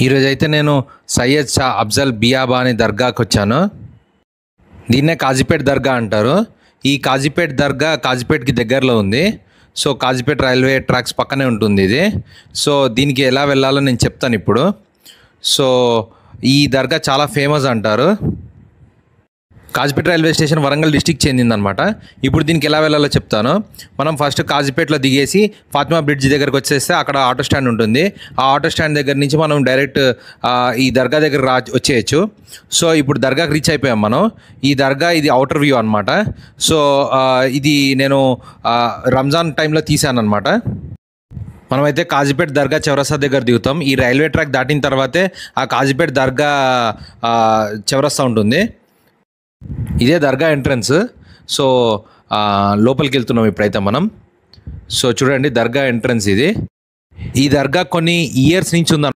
ఈరోజైతే నేను సయ్యద్ షా అఫ్జల్ బియాబాని దర్గాకి వచ్చాను. దీన్నే కాజీపేట్ దర్గా అంటారు. ఈ కాజీపేట్ దర్గా కాజీపేట్కి దగ్గరలో ఉంది. సో కాజీపేట్ రైల్వే ట్రాక్స్ పక్కనే ఉంటుంది ఇది. సో దీనికి ఎలా వెళ్ళాలో నేను చెప్తాను ఇప్పుడు. సో ఈ దర్గా చాలా ఫేమస్ అంటారు. Kazipet railway station Warangal district చెందిందనమాట. ఇప్పుడు దీనికి ఎలా వెళ్ళాలో చెప్తాను. మనం ఫస్ట్ కాజీపేట్లో దిగేసి ఫాతిమా బ్రిడ్జ్ దగ్గరకు వచ్చేస్తే అక్కడ ఆటో స్టాండ్ ఉంటుంది. ఆ ఆటో స్టాండ్ దగ్గర నుంచి మనం డైరెక్ట్ ఈ దర్గా దగ్గర వచ్చేయచ్చు. సో ఇప్పుడు దర్గాకి రీచ్ అయిపోయాం మనం. ఈ దర్గా ఇది అవుటర్ వ్యూ అనమాట. సో ఇది నేను రంజాన్ టైంలో తీసాను అనమాట. మనమైతే కాజీపేట్ దర్గా చౌరస్తా దగ్గర దిగుతాం. ఈ రైల్వే ట్రాక్ దాటిన తర్వాతే ఆ కాజీపేట్ దర్గా చౌరస్తా ఉంటుంది. ఇదే దర్గా ఎంట్రన్స్. సో లోపలికి వెళ్తున్నాం ఇప్పుడైతే మనం. సో చూడండి దర్గా ఎంట్రన్స్ ఇది. ఈ దర్గా కొన్ని ఇయర్స్ నుంచి ఉందన్నమాట.